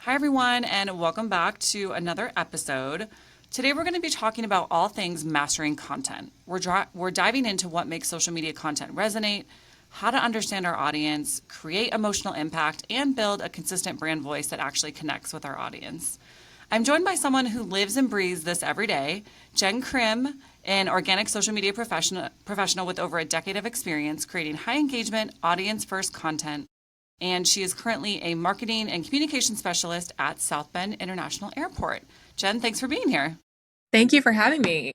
Hi, everyone, and welcome back to another episode. Today, we're going to be talking about all things mastering content. We're diving into what makes social media content resonate, how to understand our audience, create emotional impact, and build a consistent brand voice that actually connects with our audience. I'm joined by someone who lives and breathes this every day, Jenn Crim, an organic social media professional with over a decade of experience creating high engagement, audience first content. And she is currently a marketing and communication specialist at South Bend International Airport. Jenn, thanks for being here. Thank you for having me.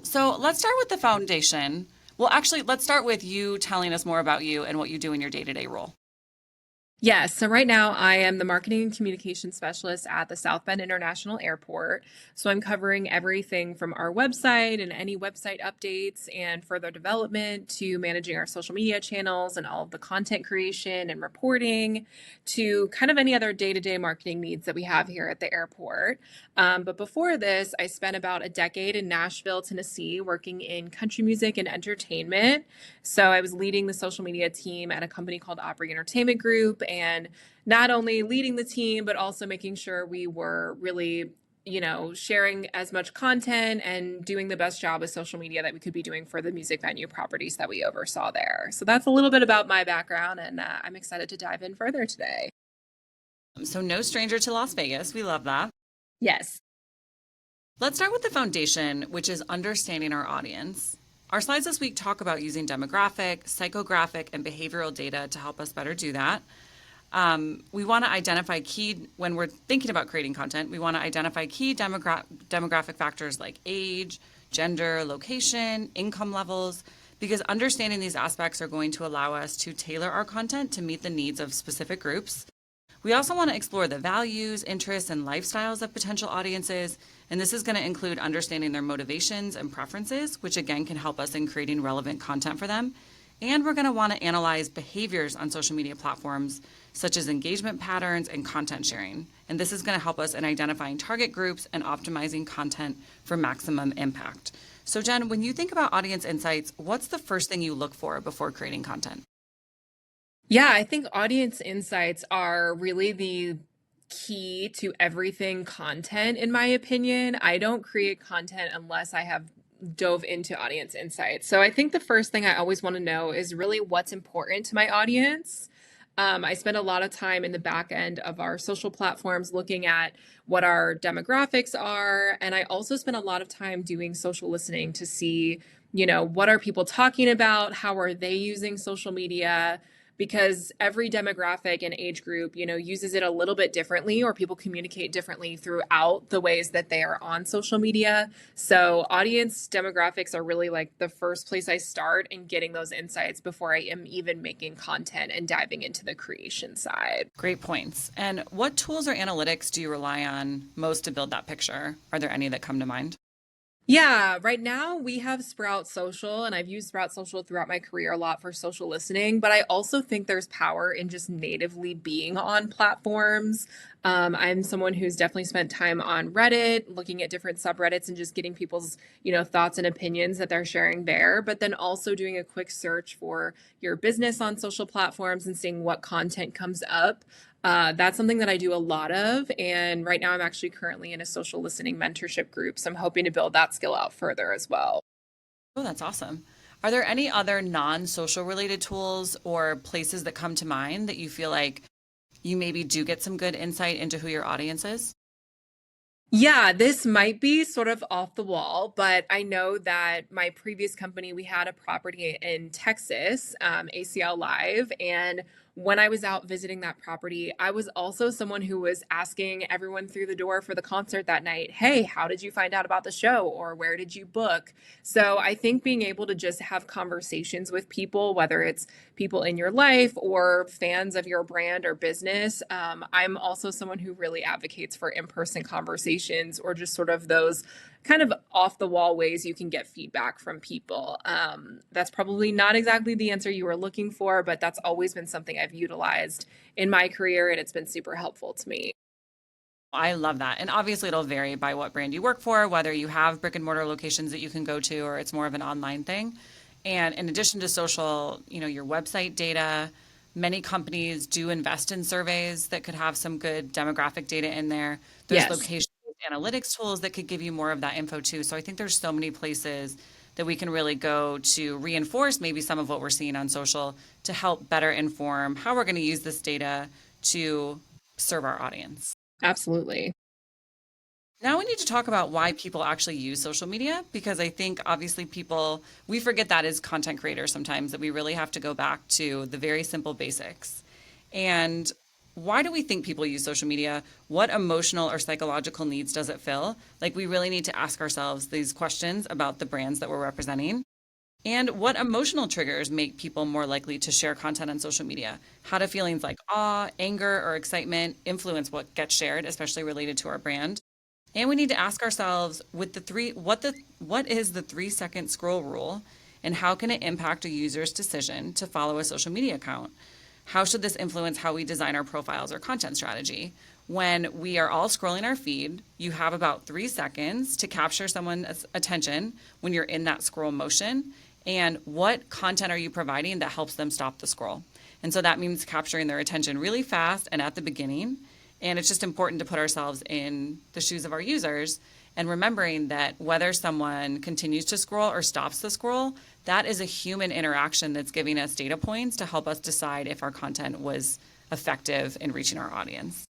So let's start with the foundation. Well, actually, let's start with you telling us more about you and what you do in your day-to-day role. Yes, so right now I am the marketing and communication specialist at the South Bend International Airport. So I'm covering everything from our website and any website updates and further development to managing our social media channels and all of the content creation and reporting to kind of any other day-to-day marketing needs that we have here at the airport. But before this, I spent about a decade in Nashville, Tennessee, working in country music and entertainment. So I was leading the social media team at a company called Opry Entertainment Group, and not only leading the team, but also making sure we were really, sharing as much content and doing the best job with social media that we could be doing for the music venue properties that we oversaw there. So that's a little bit about my background, and I'm excited to dive in further today. So no stranger to Las Vegas. We love that. Yes. Let's start with the foundation, which is understanding our audience. Our slides this week talk about using demographic, psychographic, and behavioral data to help us better do that. We want to identify when we're thinking about creating content, we want to identify key demographic factors like age, gender, location, income levels, because understanding these aspects are going to allow us to tailor our content to meet the needs of specific groups. We also want to explore the values, interests, and lifestyles of potential audiences, and this is going to include understanding their motivations and preferences, which again can help us in creating relevant content for them. And we're going to want to analyze behaviors on social media platforms, such as engagement patterns and content sharing. And this is going to help us in identifying target groups and optimizing content for maximum impact. So Jenn, when you think about audience insights, what's the first thing you look for before creating content? Yeah, I think audience insights are really the key to everything content, in my opinion. I don't create content unless I have dove into audience insights. So I think the first thing I always want to know is really what's important to my audience. I spend a lot of time in the back end of our social platforms looking at what our demographics are. And I also spend a lot of time doing social listening to see, what are people talking about? How are they using social media? Because every demographic and age group, uses it a little bit differently, or people communicate differently throughout the ways that they are on social media. So audience demographics are really like the first place I start in getting those insights before I am even making content and diving into the creation side. Great points. And what tools or analytics do you rely on most to build that picture? Are there any that come to mind? Yeah, right now we have Sprout Social, and I've used Sprout Social throughout my career a lot for social listening, but I also think there's power in just natively being on platforms. I'm someone who's definitely spent time on Reddit, looking at different subreddits and just getting people's, thoughts and opinions that they're sharing there, but then also doing a quick search for your business on social platforms and seeing what content comes up. That's something that I do a lot of. And right now I'm actually currently in a social listening mentorship group. So I'm hoping to build that skill out further as well. Oh, that's awesome. Are there any other non-social related tools or places that come to mind that you feel like you maybe do get some good insight into who your audience is? Yeah, this might be sort of off the wall, but I know that my previous company, we had a property in Texas, ACL Live. And when I was out visiting that property, I was also someone who was asking everyone through the door for the concert that night, hey, how did you find out about the show? Or where did you book? So I think being able to just have conversations with people, whether it's people in your life or fans of your brand or business. I'm also someone who really advocates for in-person conversations or just sort of those kind of off the wall ways you can get feedback from people. That's probably not exactly the answer you were looking for, but that's always been something I've utilized in my career, and it's been super helpful to me. I love that. And obviously it'll vary by what brand you work for, whether you have brick and mortar locations that you can go to or it's more of an online thing. And in addition to social, your website data, Many companies do invest in surveys that could have some good demographic data in there. There's Yes. location analytics tools that could give you more of that info too. So I think there's so many places that we can really go to reinforce maybe some of what we're seeing on social to help better inform how we're going to use this data to serve our audience. Absolutely. Now we need to talk about why people actually use social media because I think obviously we forget that as content creators sometimes that we really have to go back to the very simple basics. And why do we think people use social media? What emotional or psychological needs does it fill? Like we really need to ask ourselves these questions about the brands that we're representing. And what emotional triggers make people more likely to share content on social media? How do feelings like awe, anger, or excitement influence what gets shared, especially related to our brand? And we need to ask ourselves with what is the 3-second scroll rule and how can it impact a user's decision to follow a social media account? How should this influence how we design our profiles or content strategy? When we are all scrolling our feed, you have about 3 seconds to capture someone's attention when you're in that scroll motion. And what content are you providing that helps them stop the scroll? And so that means capturing their attention really fast and at the beginning. And it's just important to put ourselves in the shoes of our users and remembering that whether someone continues to scroll or stops the scroll, that is a human interaction that's giving us data points to help us decide if our content was effective in reaching our audience.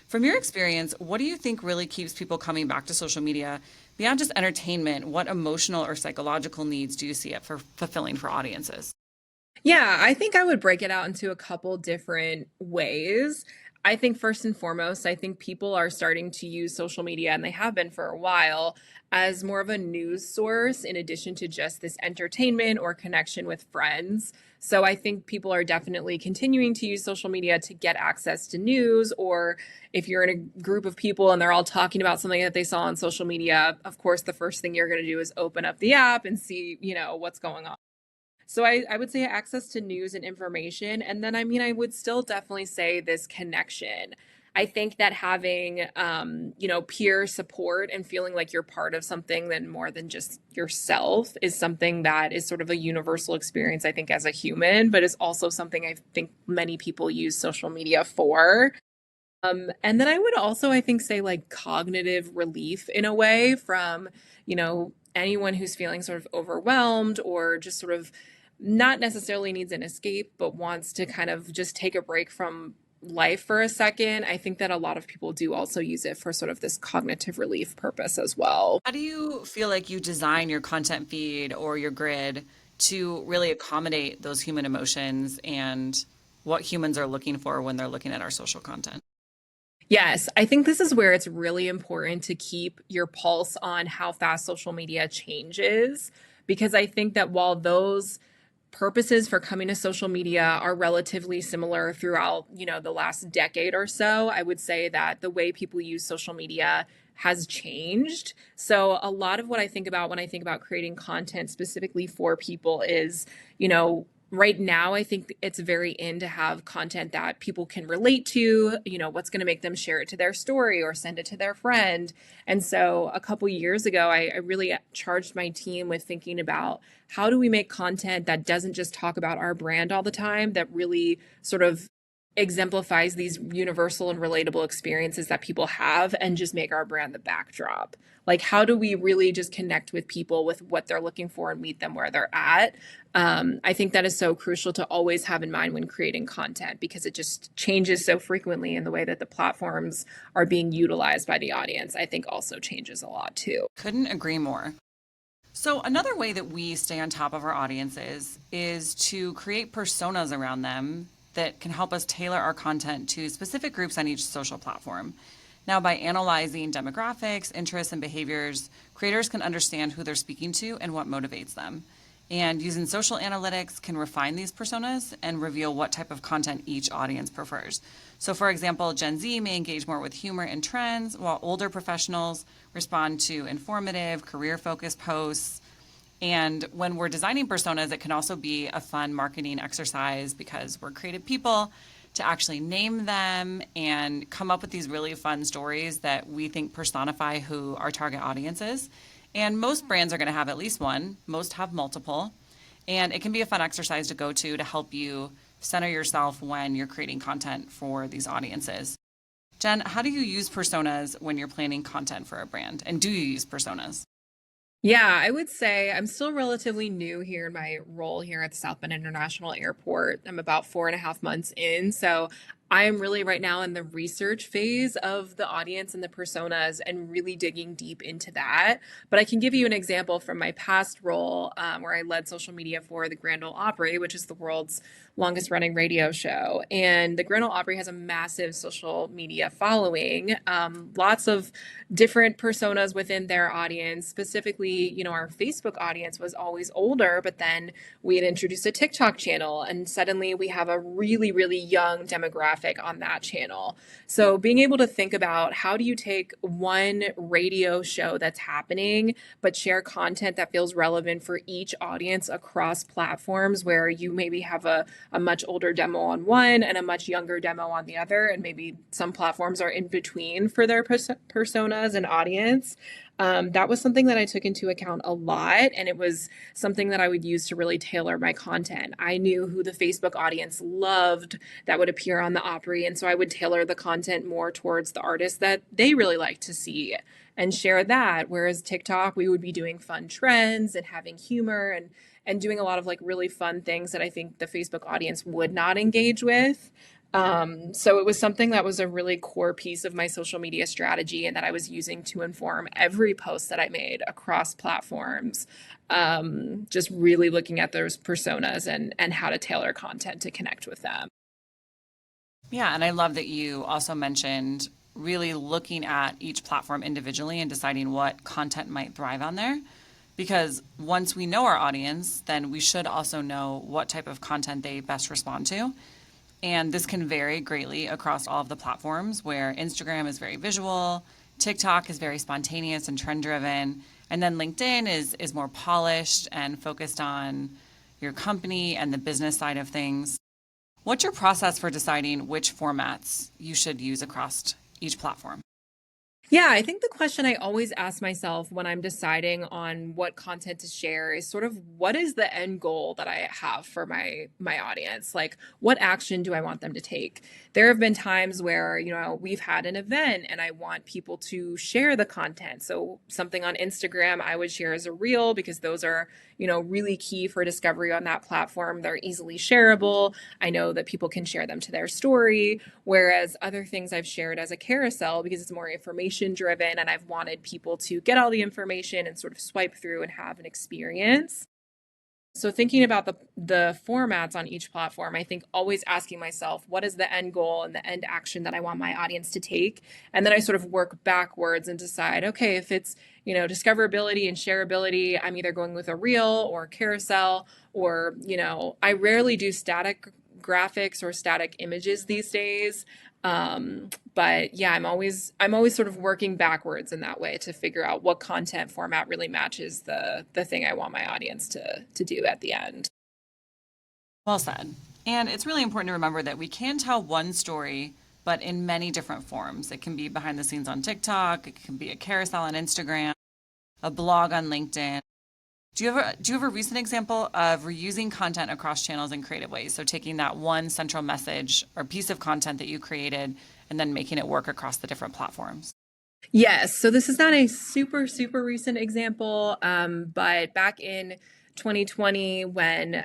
From your experience, what do you think really keeps people coming back to social media beyond just entertainment? What emotional or psychological needs do you see it for fulfilling for audiences? Yeah, I think I would break it out into a couple different ways. I think first and foremost, I think people are starting to use social media, and they have been for a while, as more of a news source in addition to just this entertainment or connection with friends. So I think people are definitely continuing to use social media to get access to news, or if you're in a group of people and they're all talking about something that they saw on social media, of course, the first thing you're going to do is open up the app and see, what's going on. So I would say access to news and information. And then, I mean, I would still definitely say this connection. I think that having, peer support and feeling like you're part of something then more than just yourself is something that is sort of a universal experience, I think, as a human, but is also something I think many people use social media for. And then I would also, I think, say like cognitive relief in a way from, anyone who's feeling sort of overwhelmed or just sort of not necessarily needs an escape, but wants to kind of just take a break from life for a second. I think that a lot of people do also use it for sort of this cognitive relief purpose as well. How do you feel like you design your content feed or your grid to really accommodate those human emotions and what humans are looking for when they're looking at our social content? Yes, I think this is where it's really important to keep your pulse on how fast social media changes. Because I think that while those purposes for coming to social media are relatively similar throughout, the last decade or so, I would say that the way people use social media has changed. So a lot of what I think about when I think about creating content specifically for people is, right now I think it's very in to have content that people can relate to, what's going to make them share it to their story or send it to their friend. And so a couple years ago, I really charged my team with thinking about how do we make content that doesn't just talk about our brand all the time, that really sort of exemplifies these universal and relatable experiences that people have and just make our brand the backdrop. Like, how do we really just connect with people with what they're looking for and meet them where they're at? I think that is so crucial to always have in mind when creating content because it just changes so frequently, and the way that the platforms are being utilized by the audience, I think also changes a lot too. Couldn't agree more. So, another way that we stay on top of our audiences is to create personas around them that can help us tailor our content to specific groups on each social platform. Now, by analyzing demographics, interests, and behaviors, creators can understand who they're speaking to and what motivates them. And using social analytics can refine these personas and reveal what type of content each audience prefers. So, for example, Gen Z may engage more with humor and trends, while older professionals respond to informative, career focused posts. And when we're designing personas, it can also be a fun marketing exercise because we're creative people to actually name them and come up with these really fun stories that we think personify who our target audience is. And most brands are going to have at least one, most have multiple. And it can be a fun exercise to go to help you center yourself when you're creating content for these audiences. Jenn, how do you use personas when you're planning content for a brand? And do you use personas? Yeah, I would say I'm still relatively new here in my role here at the South Bend International Airport. I'm about 4.5 months in. So I am really right now in the research phase of the audience and the personas and really digging deep into that. But I can give you an example from my past role where I led social media for the Grand Ole Opry, which is the world's longest running radio show. And the Grand Ole Opry has a massive social media following, lots of different personas within their audience. Specifically, our Facebook audience was always older, but then we had introduced a TikTok channel, and suddenly we have a really, really young demographic on that channel. So being able to think about how do you take one radio show that's happening, but share content that feels relevant for each audience across platforms where you maybe have a much older demo on one and a much younger demo on the other, and maybe some platforms are in between for their personas and audience. That was something that I took into account a lot, and it was something that I would use to really tailor my content. I knew who the Facebook audience loved that would appear on the Opry, and so I would tailor the content more towards the artists that they really like to see and share that. Whereas TikTok, we would be doing fun trends and having humor and doing a lot of like really fun things that I think the Facebook audience would not engage with. So it was something that was a really core piece of my social media strategy and that I was using to inform every post that I made across platforms. Just really looking at those personas and how to tailor content to connect with them. Yeah, and I love that you also mentioned really looking at each platform individually and deciding what content might thrive on there. Because once we know our audience, then we should also know what type of content they best respond to. And this can vary greatly across all of the platforms where Instagram is very visual, TikTok is very spontaneous and trend driven, and then LinkedIn is more polished and focused on your company and the business side of things. What's your process for deciding which formats you should use across each platform? Yeah, I think the question I always ask myself when I'm deciding on what content to share is sort of what is the end goal that I have for my audience? Like what action do I want them to take? There have been times where, we've had an event and I want people to share the content. So something on Instagram I would share as a reel because those are, really key for discovery on that platform. They're easily shareable. I know that people can share them to their story. Whereas other things I've shared as a carousel because it's more information driven and I've wanted people to get all the information and sort of swipe through and have an experience. So thinking about the formats on each platform, I think always asking myself, what is the end goal and the end action that I want my audience to take? And then I sort of work backwards and decide, okay, if it's, discoverability and shareability, I'm either going with a reel or carousel or, I rarely do static graphics or static images these days. But yeah, I'm always sort of working backwards in that way to figure out what content format really matches the thing I want my audience to do at the end. Well said. And it's really important to remember that we can tell one story, but in many different forms. It can be behind the scenes on TikTok, it can be a carousel on Instagram, a blog on LinkedIn. Do you have a recent example of reusing content across channels in creative ways? So taking that one central message or piece of content that you created and then making it work across the different platforms. Yes. So this is not a super, super recent example, but back in 2020, when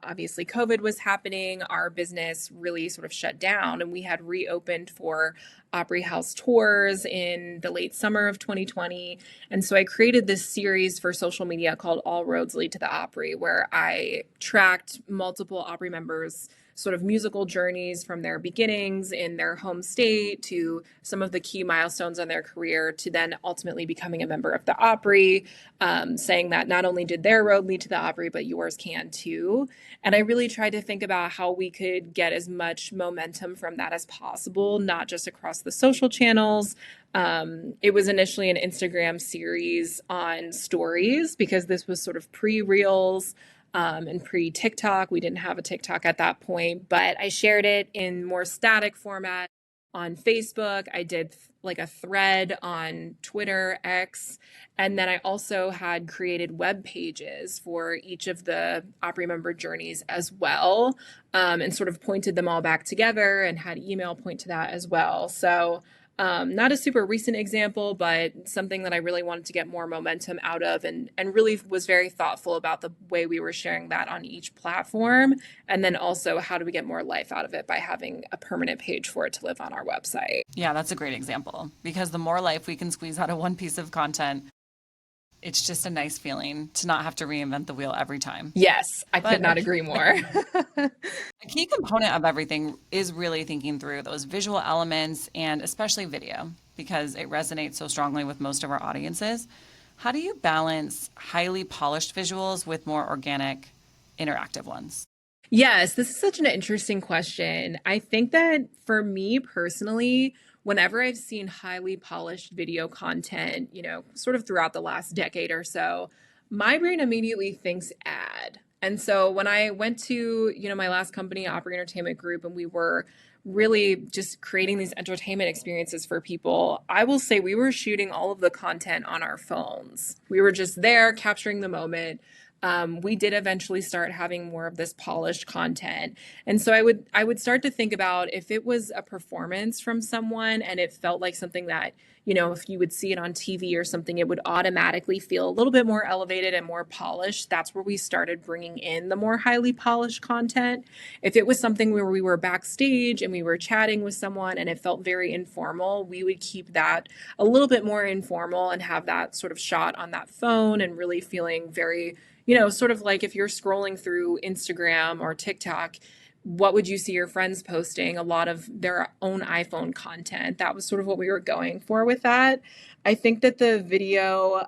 obviously COVID was happening, our business really sort of shut down and we had reopened for Opry House tours in the late summer of 2020. And so I created this series for social media called All Roads Lead to the Opry, where I tracked multiple Opry members' sort of musical journeys from their beginnings in their home state to some of the key milestones on their career to then ultimately becoming a member of the Opry, saying that not only did their road lead to the Opry, but yours can too. And I really tried to think about how we could get as much momentum from that as possible, not just across the social channels. It was initially an Instagram series on stories because this was sort of pre-reels and pre TikTok. We didn't have a TikTok at that point, but I shared it in more static format on Facebook. I did like a thread on Twitter, X, and then I also had created web pages for each of the Opry member journeys as well, and sort of pointed them all back together and had email point to that as well. So not a super recent example, but something that I really wanted to get more momentum out of, and really was very thoughtful about the way we were sharing that on each platform. And then also, how do we get more life out of it by having a permanent page for it to live on our website? Yeah, that's a great example because the more life we can squeeze out of one piece of content, it's just a nice feeling to not have to reinvent the wheel every time. Yes, I could But not agree more. a key component of everything is really thinking through those visual elements and especially video because it resonates so strongly with most of our audiences. How do you balance highly polished visuals with more organic, interactive ones? Yes, this is such an interesting question. I think that for me personally, whenever I've seen highly polished video content, sort of throughout the last decade or so, my brain immediately thinks ad. And so when I went to, my last company, Opry Entertainment Group, and we were really just creating these entertainment experiences for people, I will say we were shooting all of the content on our phones. We were just there capturing the moment. We did eventually start having more of this polished content. And so I would start to think about if it was a performance from someone and it felt like something that, if you would see it on TV or something, it would automatically feel a little bit more elevated and more polished. That's where we started bringing in the more highly polished content. If it was something where we were backstage and we were chatting with someone and it felt very informal, we would keep that a little bit more informal and have that sort of shot on that phone and really feeling very, sort of like if you're scrolling through Instagram or TikTok, what would you see your friends posting? A lot of their own iPhone content. That was sort of what we were going for with that. I think that the video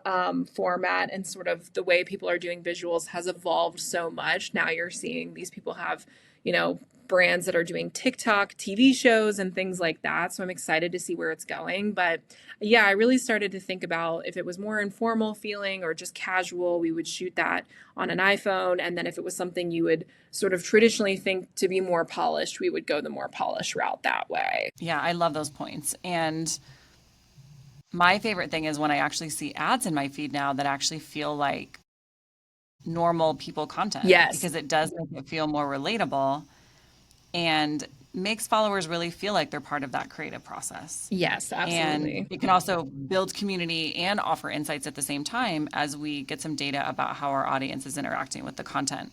format and sort of the way people are doing visuals has evolved so much. Now you're seeing these people have, brands that are doing TikTok TV shows and things like that. So I'm excited to see where it's going. But yeah, I really started to think about if it was more informal feeling or just casual, we would shoot that on an iPhone. And then if it was something you would sort of traditionally think to be more polished, we would go the more polished route that way. Yeah, I love those points. And my favorite thing is when I actually see ads in my feed now that actually feel like normal people content Yes. because it does make it feel more relatable and makes followers really feel like they're part of that creative process. Yes, And absolutely. it can also build community and offer insights at the same time as we get some data about how our audience is interacting with the content.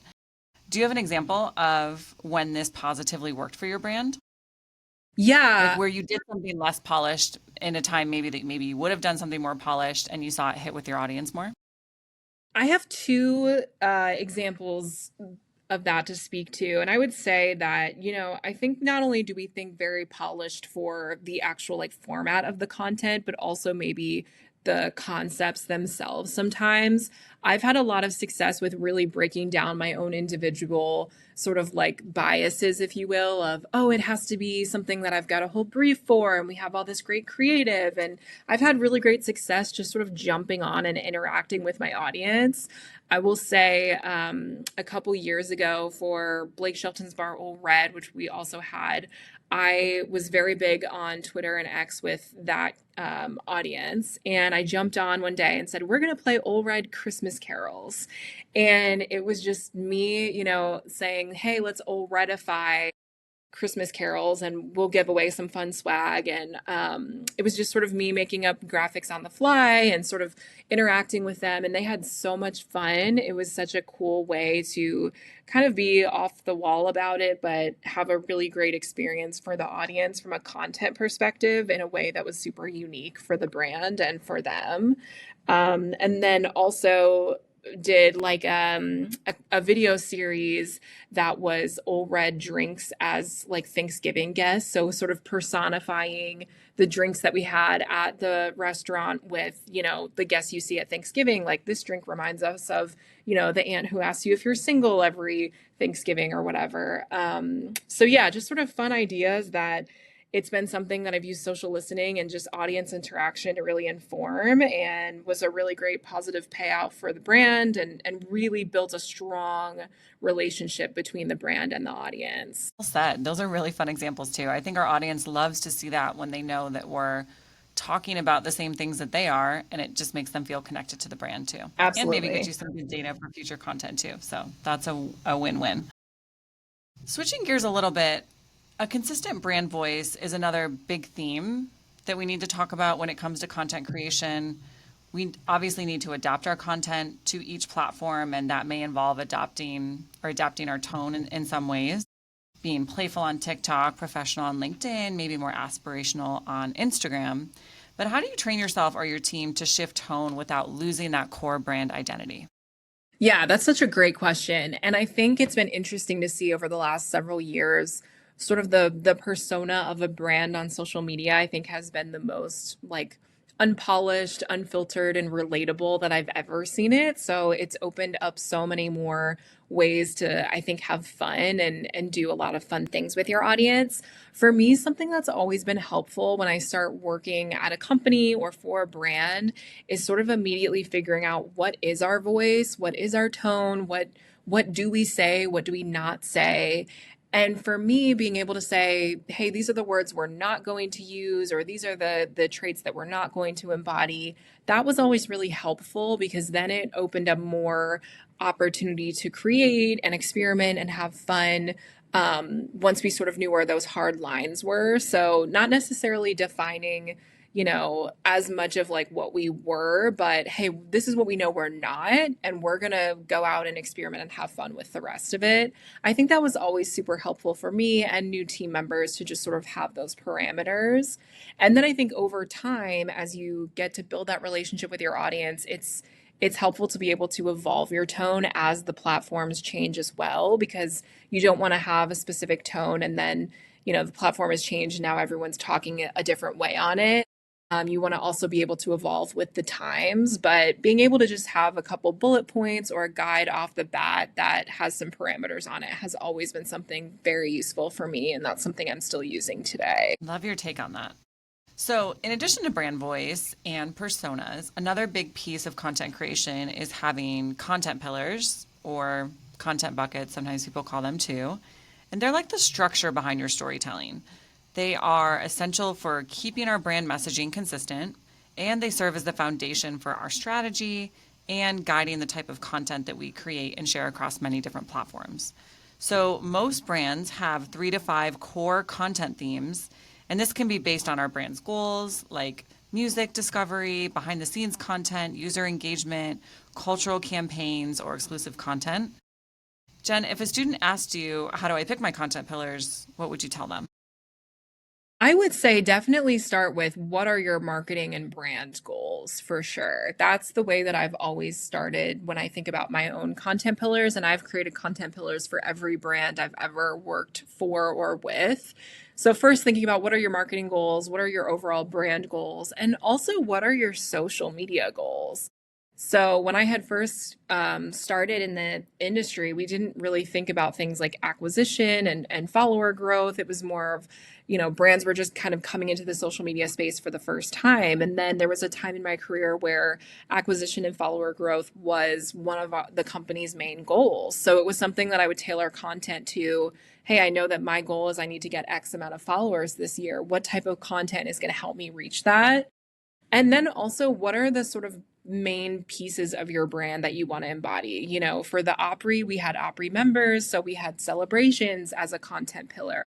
Do you have an example of when this positively worked for your brand? Like Yeah. where you did something less polished in a time maybe that maybe you would have done something more polished and you saw it hit with your audience more? I have two examples of that to speak to. And I would say that, I think not only do we think very polished for the actual like format of the content, but also maybe the concepts themselves sometimes. I've had a lot of success with really breaking down my own individual sort of like biases, if you will, of, oh, it has to be something that I've got a whole brief for, and we have all this great creative. And I've had really great success just sort of jumping on and interacting with my audience. I will say a couple years ago for Blake Shelton's Bar Ole Red, which we also had, I was very big on Twitter and X with that audience. And I jumped on one day and said, we're going to play Ole Red Christmas carols. And it was just me, saying, hey, let's Ole Redify Christmas carols and we'll give away some fun swag. And it was just sort of me making up graphics on the fly and sort of interacting with them. And they had so much fun. It was such a cool way to kind of be off the wall about it, but have a really great experience for the audience from a content perspective in a way that was super unique for the brand and for them. And then also did like a video series that was Ole Red drinks as like Thanksgiving guests. So sort of personifying the drinks that we had at the restaurant with, the guests you see at Thanksgiving. Like this drink reminds us of, the aunt who asks you if you're single every Thanksgiving or whatever. So yeah, just sort of fun ideas that It's been something that I've used social listening and just audience interaction to really inform, and was a really great positive payout for the brand, and really built a strong relationship between the brand and the audience. Well said. Those are really fun examples too. I think our audience loves to see that when they know that we're talking about the same things that they are, and it just makes them feel connected to the brand too. And maybe gives Absolutely. you some good data for future content too. So that's a win-win. Switching gears a little bit, a consistent brand voice is another big theme that we need to talk about when it comes to content creation. We obviously need to adapt our content to each platform, and that may involve adapting our tone in some ways, being playful on TikTok, professional on LinkedIn, maybe more aspirational on Instagram. But how do you train yourself or your team to shift tone without losing that core brand identity? Yeah, that's such a great question. And I think it's been interesting to see over the last several years sort of the persona of a brand on social media. I think has been the most like unpolished, unfiltered and relatable that I've ever seen it. So it's opened up so many more ways to I think have fun and do a lot of fun things with your audience. For me, something that's always been helpful when I start working at a company or for a brand is sort of immediately figuring out what is our voice, what is our tone, what do we say, what do we not say. And for me, being able to say, hey, these are the words we're not going to use, or these are the traits that we're not going to embody, that was always really helpful because then it opened up more opportunity to create and experiment and have fun once we sort of knew where those hard lines were. So, not necessarily defining as much of like what we were, but hey, this is what we know we're not, and we're gonna go out and experiment and have fun with the rest of it. I think that was always super helpful for me and new team members to just sort of have those parameters. And then I think over time, as you get to build that relationship with your audience, it's helpful to be able to evolve your tone as the platforms change as well, because you don't want to have a specific tone and then the platform has changed and now everyone's talking a different way on it. You want to also be able to evolve with the times, but being able to just have a couple bullet points or a guide off the bat that has some parameters on it has always been something very useful for me. And that's something I'm still using today. Love your take on that. So, in addition to brand voice and personas, another big piece of content creation is having content pillars or content buckets, sometimes people call them too. And they're like the structure behind your storytelling. They are essential for keeping our brand messaging consistent, and they serve as the foundation for our strategy and guiding the type of content that we create and share across many different platforms. So, most brands have 3 to 5 core content themes, and this can be based on our brand's goals like music discovery, behind the scenes content, user engagement, cultural campaigns, or exclusive content. Jen, if a student asked you, how do I pick my content pillars, what would you tell them? I would say definitely start with what are your marketing and brand goals for sure. That's the way that I've always started when I think about my own content pillars. And I've created content pillars for every brand I've ever worked for or with. So, first, thinking about what are your marketing goals? What are your overall brand goals? And also, what are your social media goals? So, when I had first started in the industry, we didn't really think about things like acquisition and follower growth. It was more of, brands were just kind of coming into the social media space for the first time. And then there was a time in my career where acquisition and follower growth was one of the company's main goals. So, it was something that I would tailor content to. Hey, I know that my goal is I need to get X amount of followers this year. What type of content is going to help me reach that? And then also, what are the sort of main pieces of your brand that you want to embody? For the Opry, we had Opry members, so we had celebrations as a content pillar.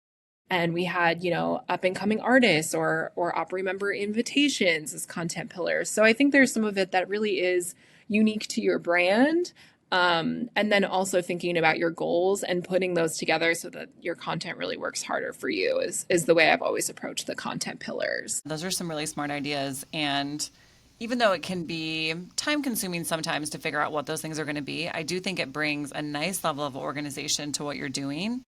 And we had, up and coming artists or Opry member invitations as content pillars. So I think there's some of it that really is unique to your brand. And then also thinking about your goals and putting those together so that your content really works harder for you is the way I've always approached the content pillars. Those are some really smart ideas. And even though it can be time consuming sometimes to figure out what those things are going to be, I do think it brings a nice level of organization to what you're doing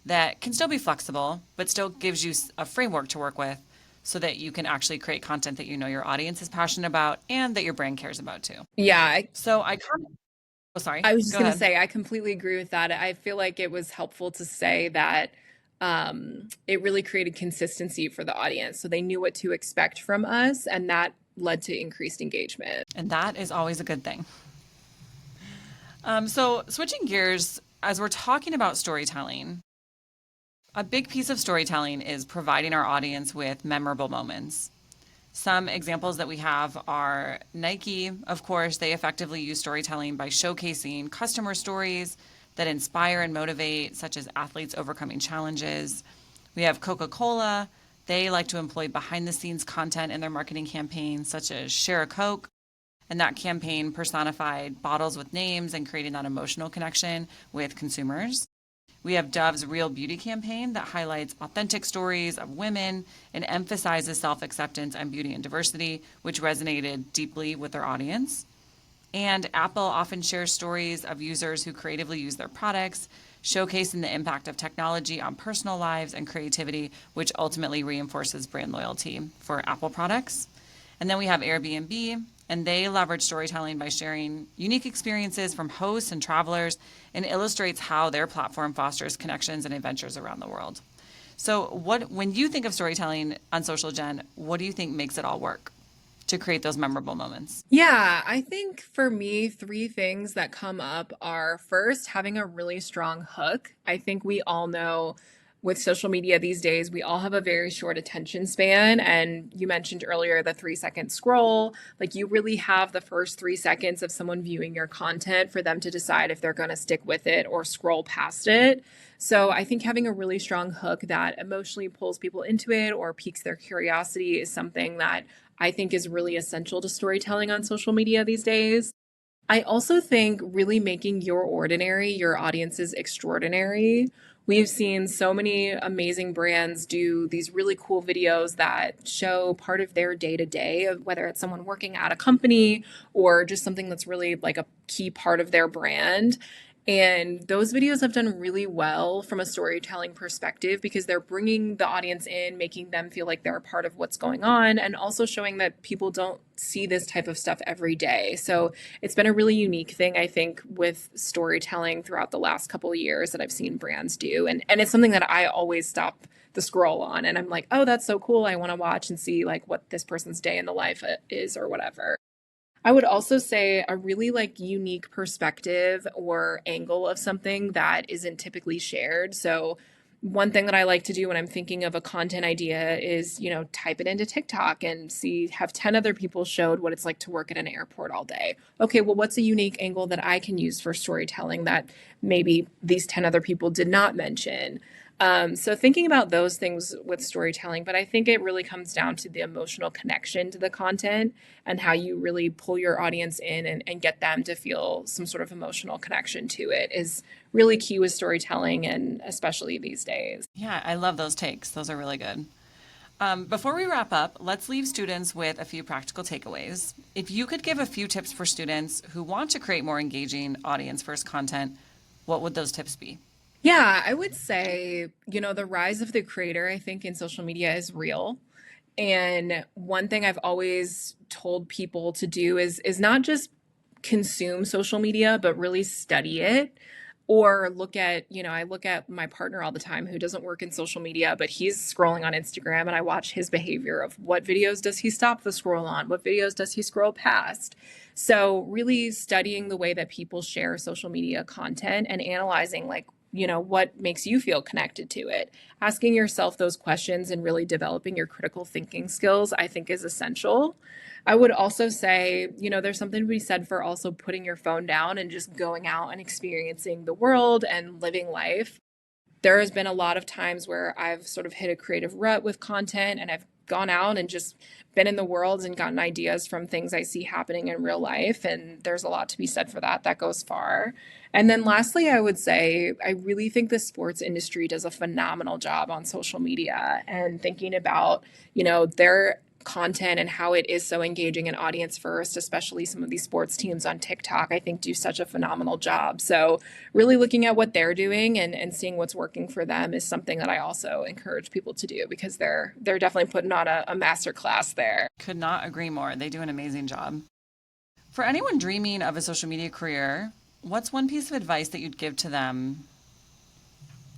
that can still be flexible, but still gives you a framework to work with so that you can actually create content that you know your audience is passionate about and that your brand cares about too. Yeah, So oh, sorry, I was just go going to ahead. say, I completely agree with that. I feel like it was helpful to say that it really created consistency for the audience. So they knew what to expect from us, and that led to increased engagement. And that is always a good thing. So, switching gears, as we're talking about storytelling, a big piece of storytelling is providing our audience with memorable moments. Some examples that we have are Nike, of course, they effectively use storytelling by showcasing customer stories that inspire and motivate, such as athletes overcoming challenges. We have Coca-Cola. They like to employ behind the scenes content in their marketing campaigns, such as Share a Coke. And that campaign personified bottles with names and creating that emotional connection with consumers. We have Dove's Real Beauty campaign that highlights authentic stories of women and emphasizes self acceptance and beauty and diversity, which resonated deeply with their audience. And Apple often shares stories of users who creatively use their products, showcasing the impact of technology on personal lives and creativity, which ultimately reinforces brand loyalty for Apple products. And then we have Airbnb, and they leverage storytelling by sharing unique experiences from hosts and travelers and illustrates how their platform fosters connections and adventures around the world. So, when you think of storytelling on social, Jen, what do you think makes it all work to create those memorable moments? Yeah, I think for me, three things that come up are first, having a really strong hook. I think we all know with social media these days, we all have a very short attention span. And you mentioned earlier the 3 second scroll. Like, you really have the first 3 seconds of someone viewing your content for them to decide if they're going to stick with it or scroll past it. So I think having a really strong hook that emotionally pulls people into it or piques their curiosity is something that I think is really essential to storytelling on social media these days. I also think really making your ordinary your audience's extraordinary. We've seen so many amazing brands do these really cool videos that show part of their day to day, of whether it's someone working at a company or just something that's really like a key part of their brand. And those videos have done really well from a storytelling perspective because they're bringing the audience in, making them feel like they're a part of what's going on, and also showing that people don't see this type of stuff every day. So it's been a really unique thing, I think, with storytelling throughout the last couple of years that I've seen brands do. And it's something that I always stop the scroll on and I'm like, oh, that's so cool. I want to watch and see like what this person's day in the life is or whatever. I would also say a really like unique perspective or angle of something that isn't typically shared. So one thing that I like to do when I'm thinking of a content idea is, type it into TikTok and have 10 other people showed what it's like to work at an airport all day. Okay, well, what's a unique angle that I can use for storytelling that maybe these 10 other people did not mention? So thinking about those things with storytelling, but I think it really comes down to the emotional connection to the content and how you really pull your audience in and get them to feel some sort of emotional connection to it is really key with storytelling, and especially these days. Yeah, I love those takes. Those are really good. Before we wrap up, let's leave students with a few practical takeaways. If you could give a few tips for students who want to create more engaging audience first content, what would those tips be? Yeah, I would say, the rise of the creator, I think, in social media is real. And one thing I've always told people to do is not just consume social media, but really study it. Or I look at my partner all the time who doesn't work in social media, but he's scrolling on Instagram and I watch his behavior of what videos does he stop the scroll on? What videos does he scroll past? So really studying the way that people share social media content and analyzing what makes you feel connected to it. Asking yourself those questions and really developing your critical thinking skills, I think, is essential. I would also say, there's something to be said for also putting your phone down and just going out and experiencing the world and living life. There has been a lot of times where I've sort of hit a creative rut with content and I've gone out and just been in the world and gotten ideas from things I see happening in real life. And there's a lot to be said for that. That goes far. And then lastly, I would say I really think the sports industry does a phenomenal job on social media and thinking about, their content and how it is so engaging and audience first, especially some of these sports teams on TikTok, I think do such a phenomenal job. So really looking at what they're doing and seeing what's working for them is something that I also encourage people to do because they're definitely putting on a master class there. Could not agree more. They do an amazing job. For anyone dreaming of a social media career, what's one piece of advice that you'd give to them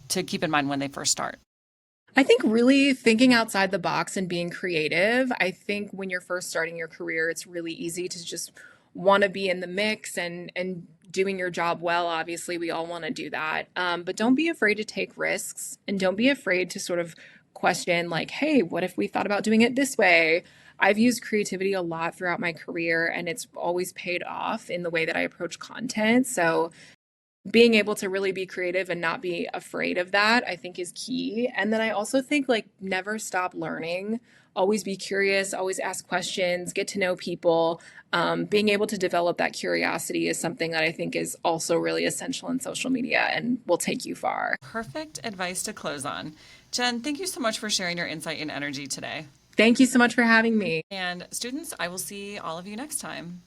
to keep in mind when they first start? I think really thinking outside the box and being creative. I think when you're first starting your career, it's really easy to just want to be in the mix and doing your job well. Obviously, we all want to do that. But don't be afraid to take risks and don't be afraid to sort of question like, hey, what if we thought about doing it this way? I've used creativity a lot throughout my career and it's always paid off in the way that I approach content. So being able to really be creative and not be afraid of that, I think is key. And then I also think like never stop learning, always be curious, always ask questions, get to know people. Being able to develop that curiosity is something that I think is also really essential in social media and will take you far. Perfect advice to close on. Jenn, thank you so much for sharing your insight and energy today. Thank you so much for having me. And students, I will see all of you next time.